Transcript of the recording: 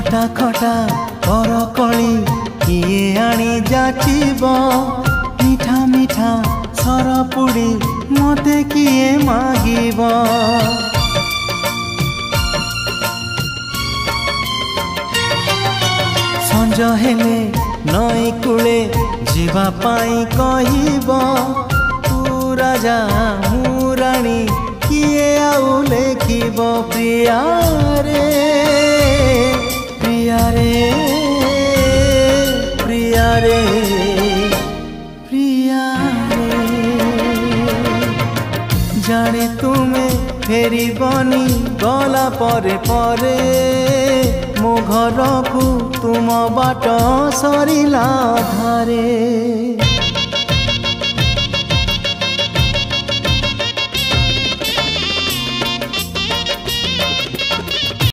खटा खटा करकली किए आनी जाचिब मीठा मीठा सरपुड़ी मते किए मागिब संज हेले नई कूले जीवा पाई कहिब तू राजा मु राणी किए आउ लेखिब प्रिया रे प्रिया रे प्रिया रे प्रिया रे जाने तुम्हें फेरी बनी गला परे परे मो घर को तुम बाट सरिला धारे।